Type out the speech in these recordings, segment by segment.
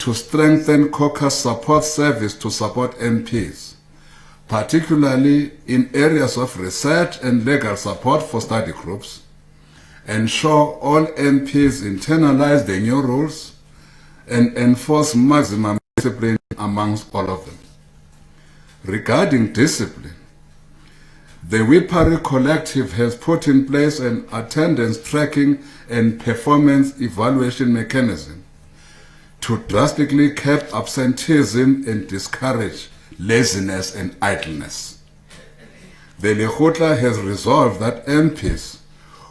to strengthen caucus support service to support MPs, particularly in areas of research and legal support for study groups, ensure all MPs internalize the new rules, and enforce maximum discipline amongst all of them. Regarding discipline, the Wipari Collective has put in place an attendance tracking and performance evaluation mechanism to drastically curb absenteeism and discourage laziness and idleness. The lekgotla has resolved that MPs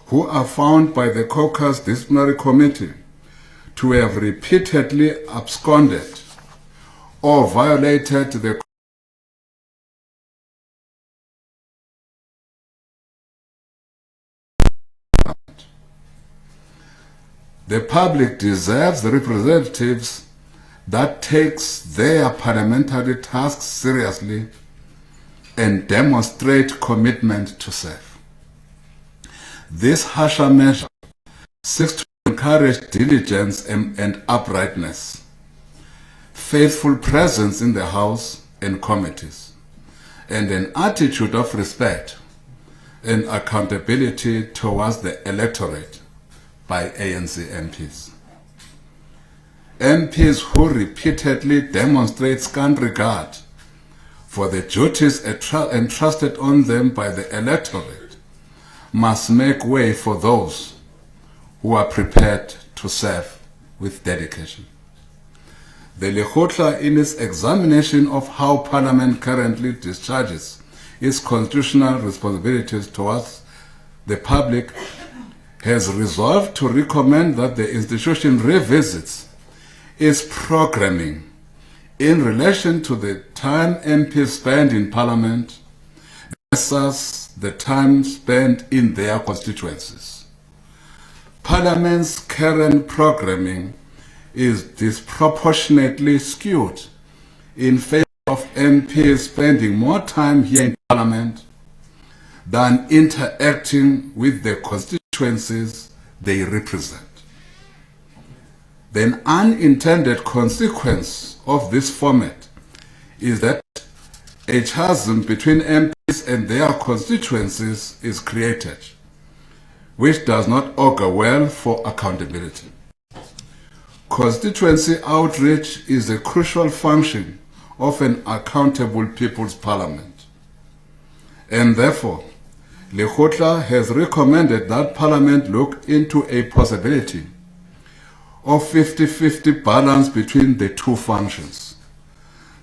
who are found by the caucus disciplinary committee to have repeatedly absconded or violated the public deserves representatives that takes their parliamentary tasks seriously and demonstrate commitment to serve. This harsher measure seeks to encourage diligence and uprightness, faithful presence in the House and committees, and an attitude of respect and accountability towards the electorate by ANC MPs. MPs who repeatedly demonstrate scant regard for the duties entrusted on them by the electorate must make way for those who are prepared to serve with dedication. The lekgotla, in its examination of how Parliament currently discharges its constitutional responsibilities towards the public, has resolved to recommend that the institution revisits its programming in relation to the time MPs spend in Parliament versus the time spent in their constituencies. Parliament's current programming is disproportionately skewed in favor of MPs spending more time here in Parliament than interacting with the constituencies they represent. The unintended consequence of this format is that a chasm between MPs and their constituencies is created, which does not augur well for accountability. Constituency outreach is a crucial function of an accountable People's Parliament, and therefore, lekgotla has recommended that Parliament look into a possibility of 50-50 balance between the two functions.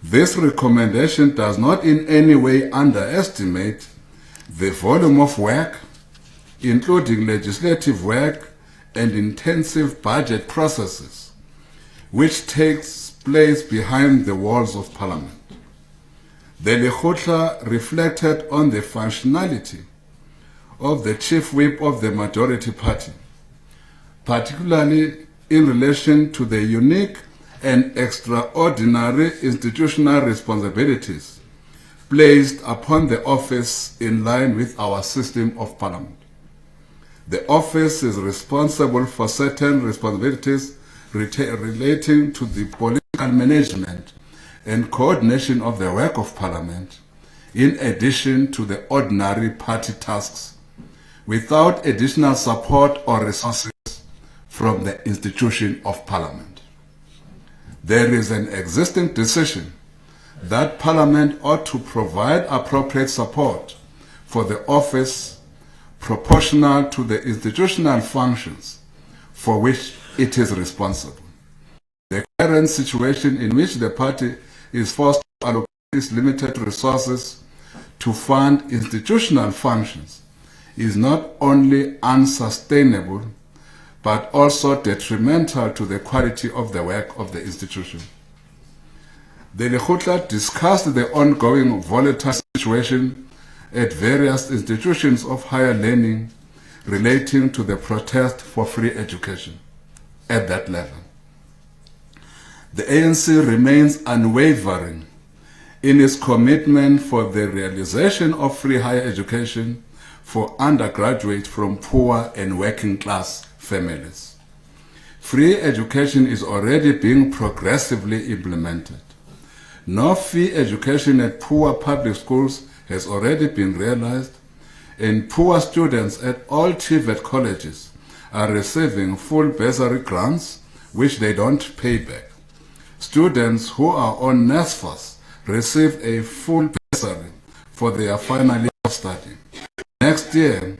This recommendation does not in any way underestimate the volume of work, including legislative work and intensive budget processes, which takes place behind the walls of Parliament. The lekgotla reflected on the functionality of the Chief Whip of the majority party, particularly in relation to the unique and extraordinary institutional responsibilities placed upon the office in line with our system of Parliament. The office is responsible for certain responsibilities relating to the political management and coordination of the work of Parliament, in addition to the ordinary party tasks, without additional support or resources from the institution of Parliament. There is an existing decision that Parliament ought to provide appropriate support for the office proportional to the institutional functions for which it is responsible. The current situation in which the party is forced to allocate its limited resources to fund institutional functions is not only unsustainable, but also detrimental to the quality of the work of the institution. The lekgotla discussed the ongoing volatile situation at various institutions of higher learning relating to the protest for free education at that level. The ANC remains unwavering in its commitment for the realization of free higher education for undergraduates from poor and working class families. free education is already being progressively implemented. No fee education at poor public schools has already been realized, and poor students at all TVET colleges are receiving full bursary grants which they don't pay back. Students who are on NSFAS receive a full bursary for their final year of study. Next year,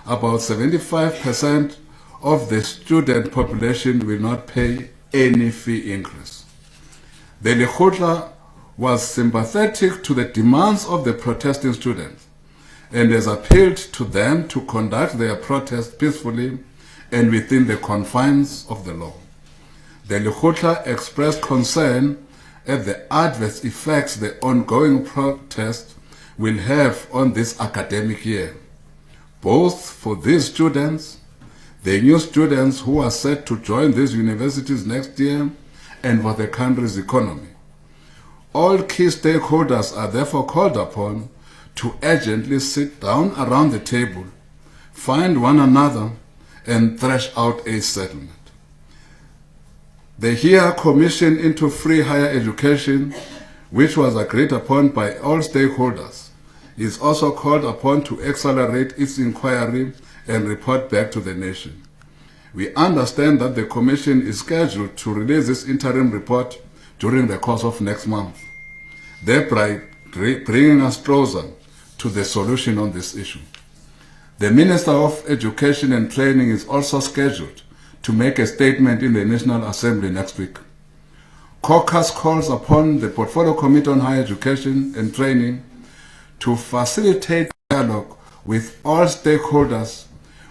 about 75% of the student population will not pay any fee increase. The lekgotla was sympathetic to the demands of the protesting students and has appealed to them to conduct their protest peacefully and within the confines of the law. The lekgotla expressed concern at the adverse effects the ongoing protest will have on this academic year, both for these students, the new students who are set to join these universities next year, and for the country's economy. All key stakeholders are therefore called upon to urgently sit down around the table, find one another, and thrash out a settlement. The HERE Commission into Free Higher Education, which was agreed upon by all stakeholders, is also called upon to accelerate its inquiry and report back to the nation. We understand that the Commission is scheduled to release this interim report during the course of next month, thereby bringing us closer to the solution on this issue. The Minister of Education and Training is also scheduled to make a statement in the National Assembly next week. Caucus calls upon the Portfolio Committee on Higher Education and Training to facilitate dialogue with all stakeholders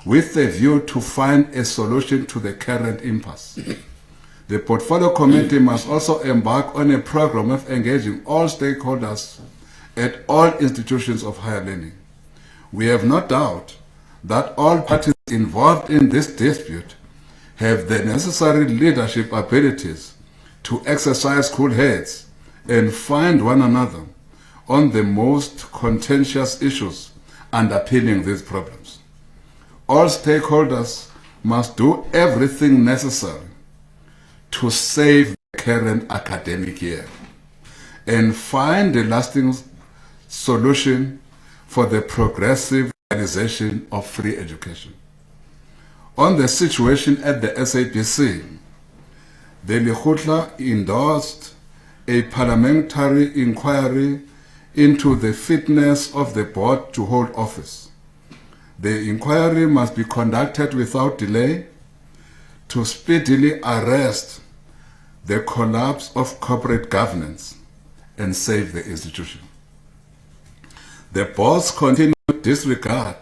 with a view to find a solution to the current impasse. The Portfolio Committee must also embark on a program of engaging all stakeholders at all institutions of higher learning. We have no doubt that all parties involved in this dispute have the necessary leadership abilities to exercise cool heads and find one another on the most contentious issues underpinning these problems. All stakeholders must do everything necessary to save the current academic year and find a lasting solution for the progressive realization of free education. On the situation at the SABC, the lekgotla endorsed a parliamentary inquiry into the fitness of the board to hold office. The inquiry must be conducted without delay to speedily arrest the collapse of corporate governance and save the institution. The board's continued disregard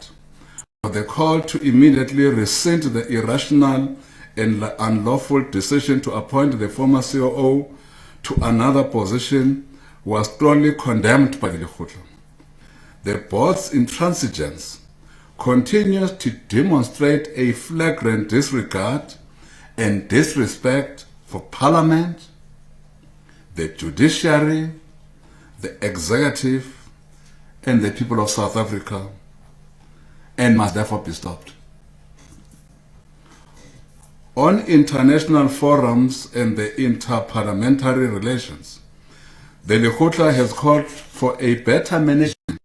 for the call to immediately rescind the irrational and unlawful decision to appoint the former COO to another position was strongly condemned by the lekgotla. The board's intransigence continues to demonstrate a flagrant disregard and disrespect for Parliament, the judiciary, the executive, and the people of South Africa, and must therefore be stopped. On international forums and the interparliamentary relations, the lekgotla has called for a better management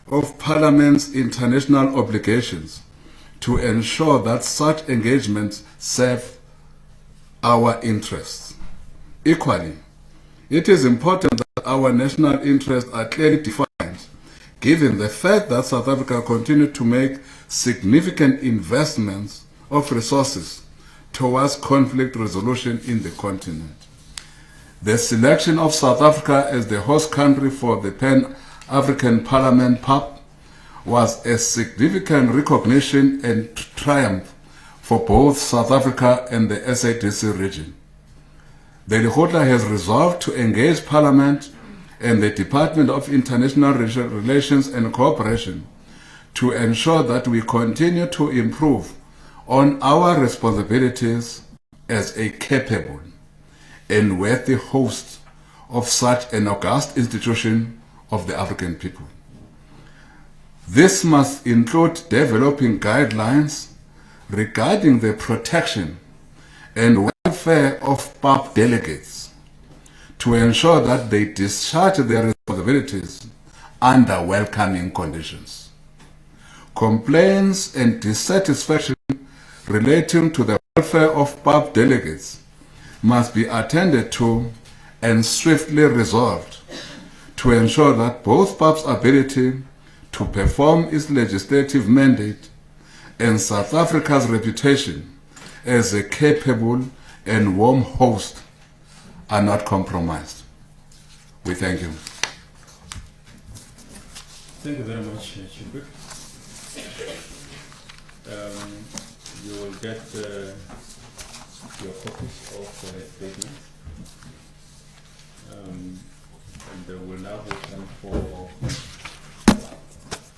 of Parliament's international obligations to ensure that such engagements serve our interests. Equally, it is important that our national interests are clearly defined, given the fact that South Africa continues to make significant investments of resources towards conflict resolution in the continent. The selection of South Africa as the host country for the Pan-African Parliament (PAP) was a significant recognition and triumph for both South Africa and the SADC region. The lekgotla has resolved to engage Parliament and the Department of International Relations and Cooperation to ensure that we continue to improve on our responsibilities as a capable and worthy host of such an august institution of the African people. This must include developing guidelines regarding the protection and welfare of PAP delegates to ensure that they discharge their responsibilities under welcoming conditions. Complaints and dissatisfaction relating to the welfare of PAP delegates must be attended to and swiftly resolved to ensure that both PAP's ability to perform its legislative mandate and South Africa's reputation as a capable and warm host are not compromised. We thank you. Thank you very much, Chibuk. You will get your copies of the statements. And we'll now open for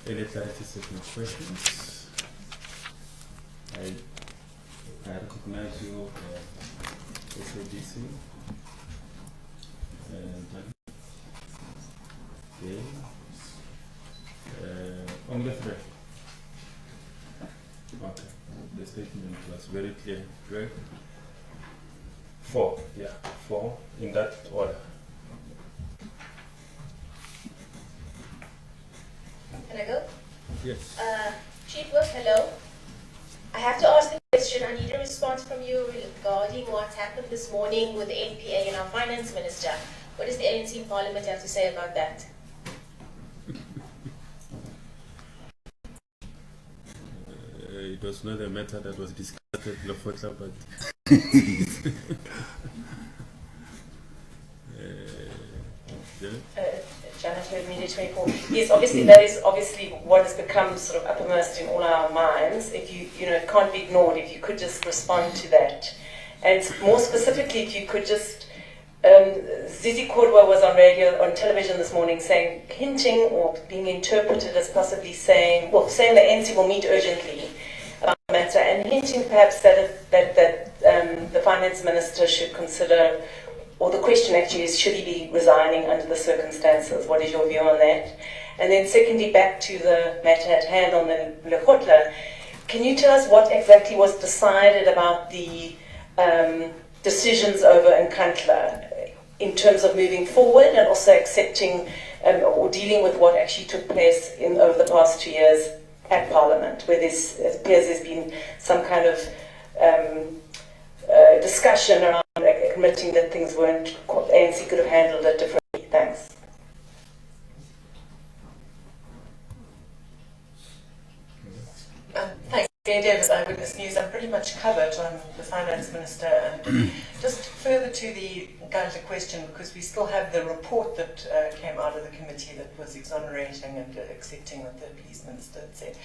any 30-second questions. I recognize you, SABC. Okay. Only three. Okay. The statement was very clear. Great. Four. Yeah, four in that order. Can I go? Yes. Chief Whip, hello. I have to ask the question. I need a response from you regarding what's happened this morning with the NPA and our finance minister. What does the ANC Parliament have to say about that? It was not a matter that was discussed at lekgotla, but Janet, Media 24. Yes, obviously that is obviously what has become sort of uppermost in all our minds. If it can't be ignored. If you could just respond to that, and more specifically, if you could just, Zizi Kodwa was on television this morning hinting or being interpreted as possibly saying the ANC will meet urgently about the matter, and hinting perhaps that the finance minister should consider. Or the question actually is, should he be resigning under the circumstances? What is your view on that? And then secondly, back to the matter at hand on the lekgotla, can you tell us what exactly was decided about the decisions over eNCA in terms of moving forward and also accepting or dealing with what actually took place over the past 2 years at Parliament, where it appears there's been some kind of discussion around admitting that things weren't, ANC could have handled it differently. Thanks. Thanks, David. Eyewitness News. I'm pretty much covered on the Finance Minister. And just further to the Ganja question, because we still have the report that came out of the committee that was exonerating and accepting what the Police Minister had said.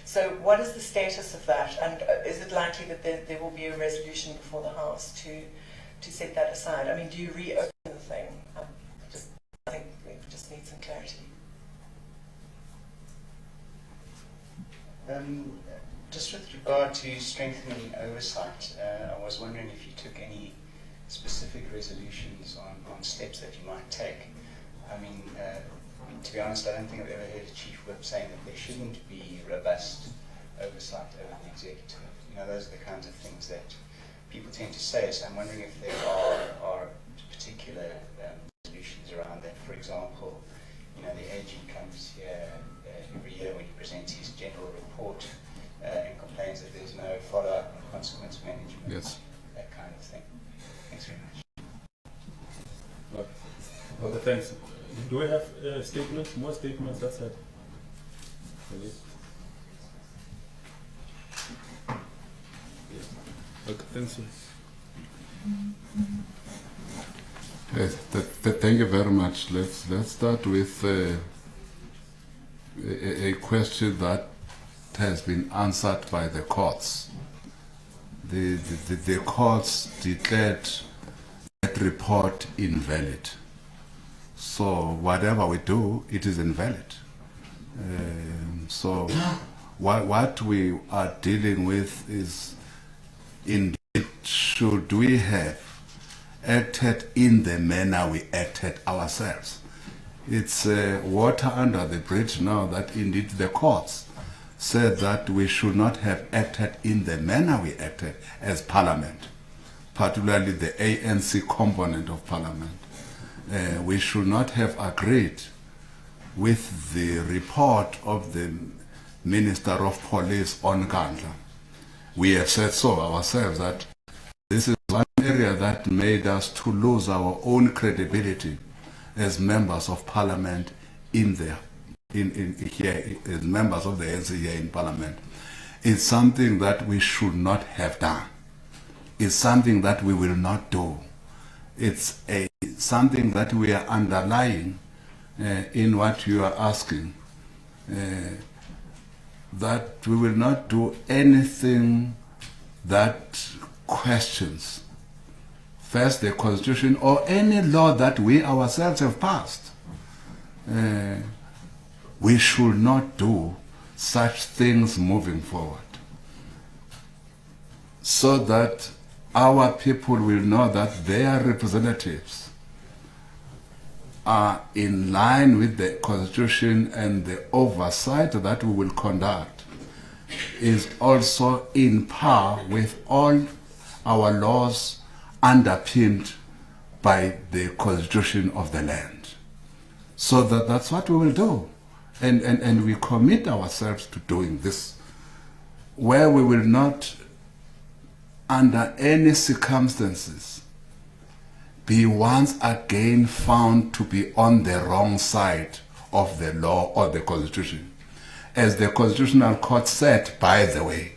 So what is the status of that? And is it likely that there will be a resolution before the House to set that aside? I mean, do you reopen the thing? I think we just need some clarity. Just with regard to strengthening oversight, I was wondering if you took any specific resolutions on steps that you might take. I mean, to be honest, I don't think I've ever heard a Chief Whip saying that there shouldn't be robust oversight over the executive. Those are the kinds of things that people tend to say. So I'm wondering if there are particular resolutions around that. For example, the AG comes here every year when he presents his general report and complains that there's no follow-up on consequence management. Yes. That kind of thing. Thanks very much. Okay, thanks. Do we have statements? More statements? That's it. Okay, thanks. Yes, thank you very much. Let's start with a question that has been answered by the courts. The courts declared that report invalid. So whatever we do, it is invalid. So what we are dealing with is, indeed, should we have acted in the manner we acted ourselves? It's water under the bridge now that indeed the courts said that we should not have acted in the manner we acted as Parliament. particularly the ANC component of Parliament, we should not have agreed with the report of the Minister of Police on Gandla. We have said so ourselves that this is one area that made us to lose our own credibility as members of Parliament here, as members of the ANC here in Parliament. It's something that we should not have done. It's something that we will not do. It's something that we are underlying in what you are asking, that we will not do anything that questions first the Constitution or any law that we ourselves have passed. We should not do such things moving forward, so that our people will know that their representatives are in line with the Constitution, and the oversight that we will conduct is also in par with all our laws underpinned by the Constitution of the land. So that's what we will do. And we commit ourselves to doing this, where we will not, under any circumstances, be once again found to be on the wrong side of the law or the Constitution. As the Constitutional Court said, by the way,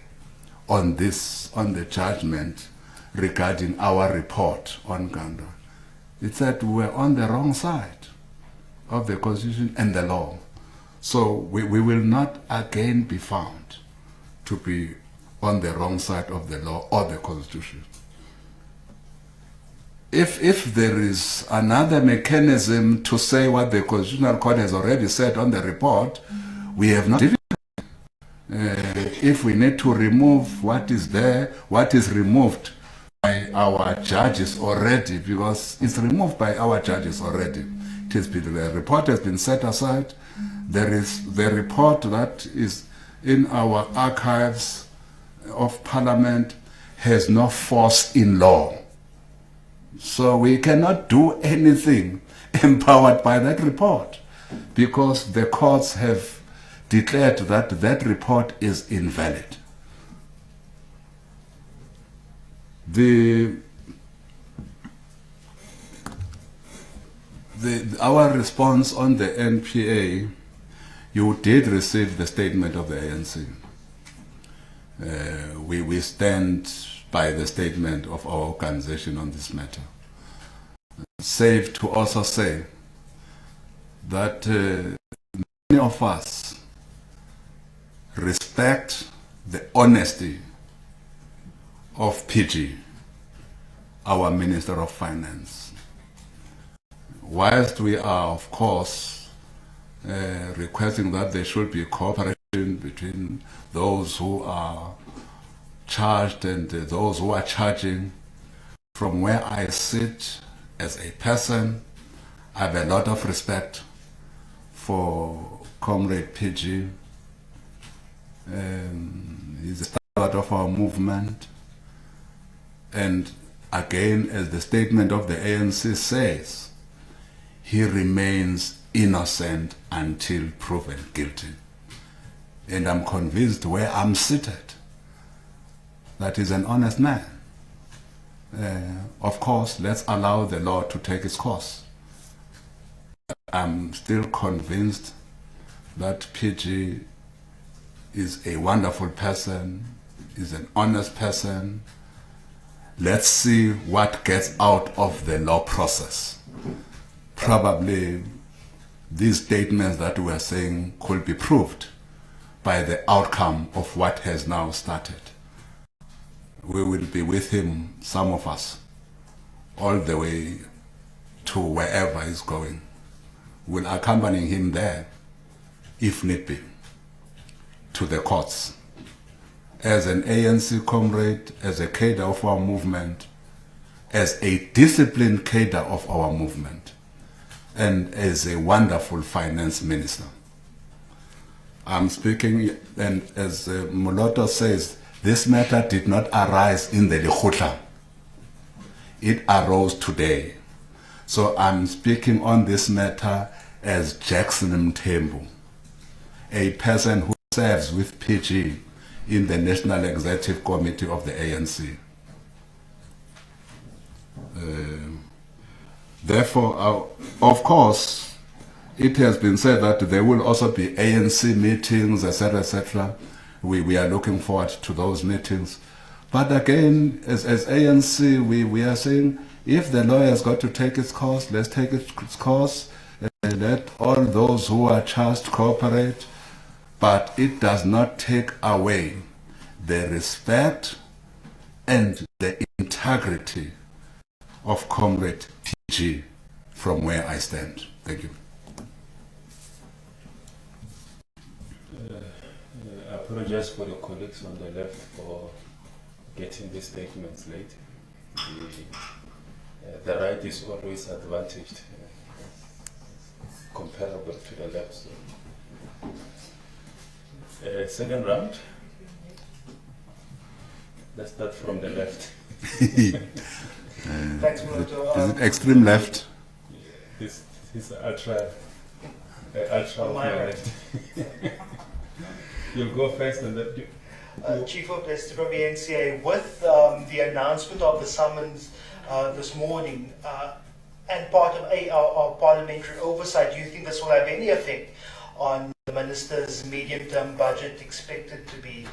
on the judgment regarding our report on Gandla, it said we were on the wrong side of the Constitution and the law. So we will not again be found to be on the wrong side of the law or the Constitution. If there is another mechanism to say what the Constitutional Court has already said on the report, we have not. If we need to remove what is there, what is removed by our judges already, because it's removed by our judges already. The report has been set aside. There is the report that is in our archives of Parliament, has no force in law. So we cannot do anything empowered by that report, because the courts have declared that that report is invalid. Our response on the NPA, you did receive the statement of the ANC. We stand by the statement of our organization on this matter. Safe to also say that many of us respect the honesty of PG, our Minister of Finance. Whilst we are, of course, requesting that there should be cooperation between those who are charged and those who are charging, from where I sit as a person, I have a lot of respect for Comrade PG. He's a start of our movement, and again, as the statement of the ANC says, he remains innocent until proven guilty. And I'm convinced where I'm seated that he's an honest man. Of course, let's allow the law to take its course. I'm still convinced that PG is a wonderful person, is an honest person. Let's see what gets out of the law process. Probably these statements that we are saying could be proved by the outcome of what has now started. We will be with him, some of us, all the way to wherever he's going. We'll accompany him there, if need be, to the courts. As an ANC comrade, as a cadre of our movement, as a disciplined cadre of our movement, and as a wonderful finance minister. I'm speaking, and as Moloto says, this matter did not arise in the lekgotla. it arose today. So I'm speaking on this matter as Jackson Mthembu, a person who serves with PG in the National Executive Committee of the ANC. Therefore, of course, it has been said that there will also be ANC meetings, etc., etc. We are looking forward to those meetings. But again, as ANC, we are saying, if the law has got to take its course, let's take its course, and let all those who are charged cooperate. But it does not take away the respect and the integrity of Comrade PG from where I stand. Thank you. I apologize for the colleagues on the left for getting these statements late. The right is always advantaged, comparable to the left. So. Second round. Let's start from the left. Thanks, Is it extreme left? This is ultra on my left. You'll go first and then you. Chief of Leicester from eNCA, with the announcement of the summons this morning and part of our parliamentary oversight, do you think this will have any effect on the Minister's medium-term budget expected to be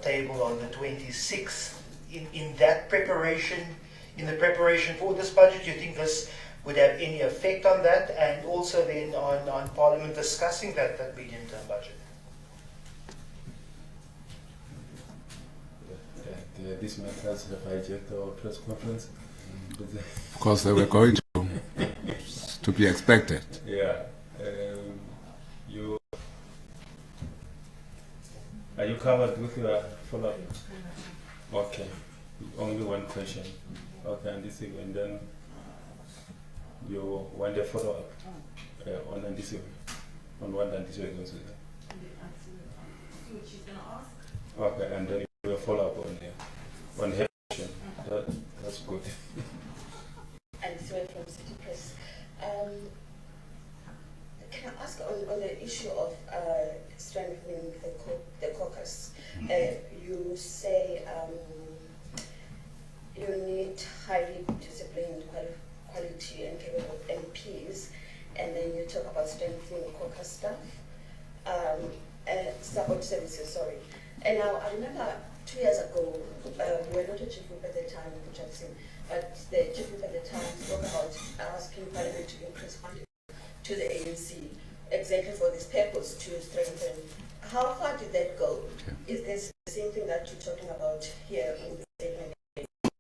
tabled on the 26th? In that preparation, in the preparation for this budget, do you think this would have any effect on that, and also then on Parliament discussing that medium-term budget? These matters have hijacked our press conference. Of course, they were going to be expected. Yeah. Are you covered with your follow-up? Okay. Only one question. Okay, and this and then you want a follow-up on this on what and this way goes with that. Okay, and then you do a follow-up on her question. That's good. And this way from City Press. Can I ask on the issue of strengthening the caucus? You say you need highly disciplined, quality and capable MPs, and then you talk about strengthening caucus staff, support services, sorry. And now I remember 2 years ago, we were not a chief whip at the time, but the chief whip at the time spoke about asking Parliament to increase funding to the ANC exactly for this purpose, to strengthen. How far did that go? Okay. Is this the same thing that you're talking about here in the statement?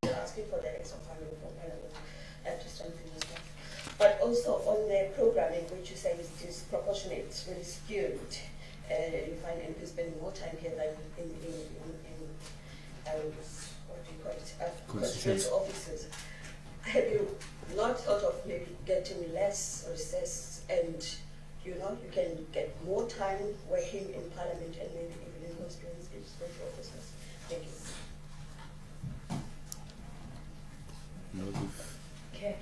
You're asking for the extra funding from Parliament to strengthen the staff. But also on the programming, which you say is disproportionate, really skewed. You find MPs spending more time here than in what do you call it, constituency offices. Have you not thought of maybe getting less recess and you can get more time working in Parliament and maybe even in constituency offices? Thank you. Okay,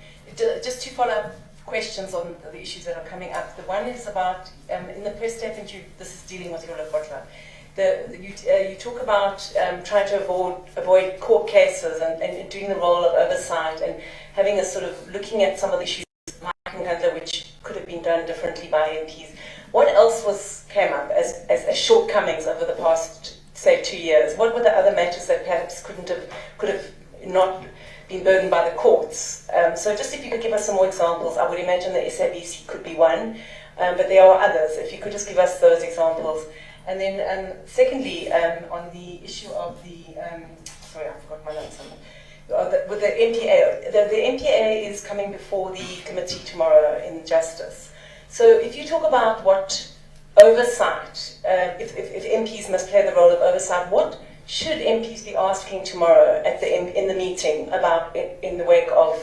just two follow-up questions on the issues that are coming up. The one is about, in the press statement, this is dealing with your lekgotla. You talk about trying to avoid court cases and doing the role of oversight and having a sort of looking at some of the issues which could have been done differently by MPs. What else came up as shortcomings over the past, say, 2 years? What were the other matters that perhaps could have not been burdened by the courts? So just if you could give us some more examples. I would imagine the SABC could be one, but there are others. If you could just give us those examples. And then secondly, on the issue of the, sorry, I forgot my notes. With the MPA, the MPA is coming before the committee tomorrow in Justice. So if you talk about what oversight, if MPs must play the role of oversight, what should MPs be asking tomorrow at in the meeting about in the wake of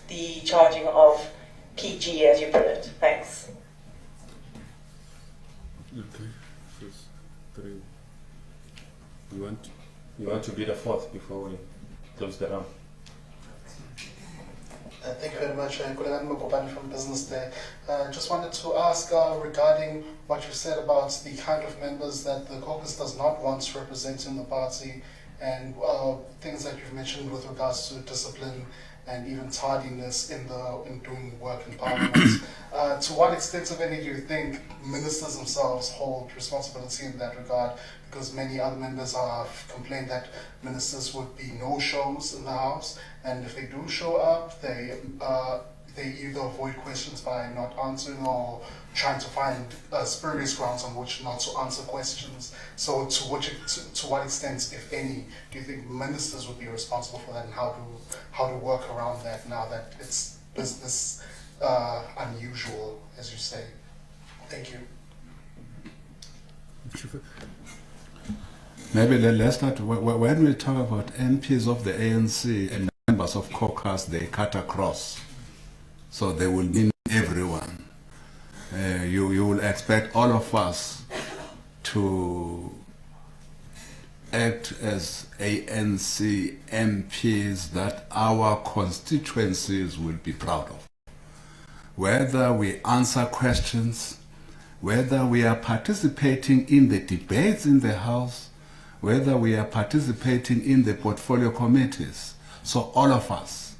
the charging of PG, as you put it? Thanks. Okay. First, three. You want to be the fourth before we close the round? Thank you very much. Kulegan Mokopani from Business Day. Just wanted to ask regarding what you said about the kind of members that the caucus does not want representing the party, and things that you've mentioned with regards to discipline and even tardiness in doing work in Parliament. To what extent, if any, do you think ministers themselves hold responsibility in that regard? Because many other members have complained that ministers would be no-shows in the House, and if they do show up, they either avoid questions by not answering or trying to find spurious grounds on which not to answer questions. So to what extent, if any, do you think ministers would be responsible for that, and how to work around that now that it's business unusual, as you say? Thank you. Maybe let's start. When we talk about MPs of the ANC and members of caucus, they cut across. So they will mean everyone. You will expect all of us to act as ANC MPs that our constituencies will be proud of. Whether we answer questions, whether we are participating in the debates in the House, whether we are participating in the portfolio committees. So all of us,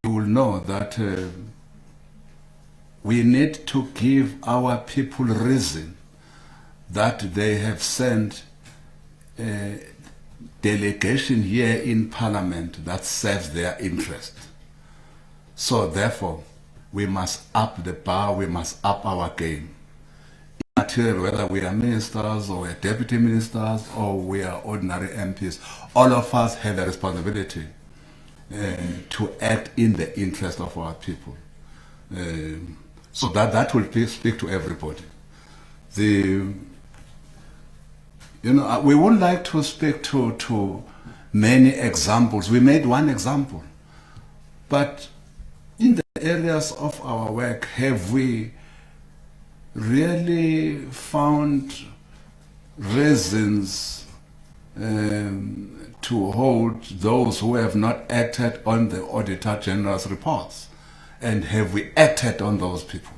you will know that we need to give our people reason that they have sent a delegation here in Parliament that serves their interest. So therefore, we must up the bar, we must up our game. Whether we are ministers or we are deputy ministers or we are ordinary MPs, all of us have a responsibility to act in the interest of our people. So that will speak to everybody. We would like to speak to many examples. We made one example, but in the areas of our work, have we really found reasons to hold those who have not acted on the Auditor General's reports? And have we acted on those people?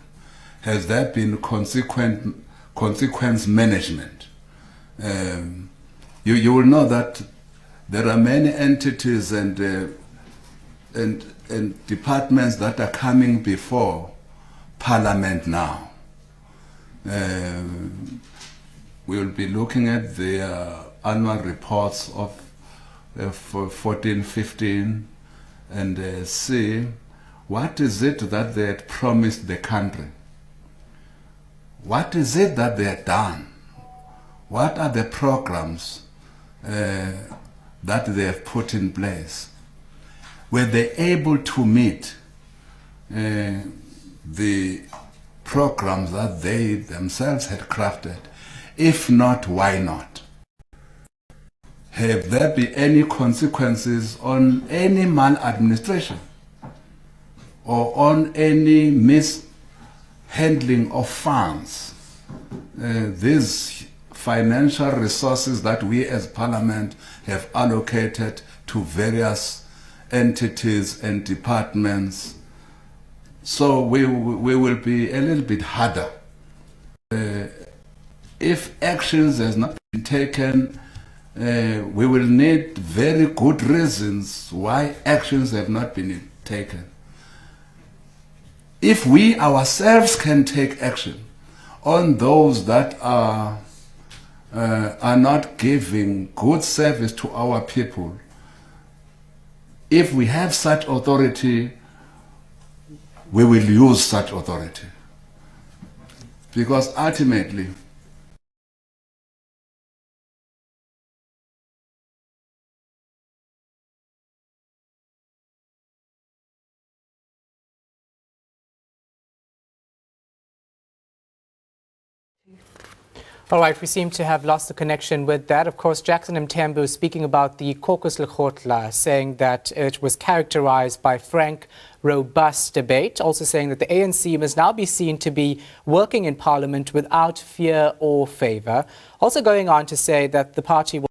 Has there been consequence management? You will know that there are many entities and departments that are coming before Parliament now. We will be looking at the annual reports of 14-15 and see what is it that they had promised the country. What is it that they had done? What are the programs that they have put in place? Were they able to meet the programs that they themselves had crafted? If not, why not? Have there been any consequences on any maladministration or on any mishandling of funds? These financial resources that we as Parliament have allocated to various entities and departments. So we will be a little bit harder. If actions has not been taken, we will need very good reasons why actions have not been taken. If we ourselves can take action on those that are not giving good service to our people, if we have such authority, we will use such authority. Because ultimately, all right, we seem to have lost the connection with that. Of course, Jackson Mthembu speaking about the caucus lekgotla, saying that it was characterized by frank, robust debate, also saying that the ANC must now be seen to be working in Parliament without fear or favor. Also going on to say that the party will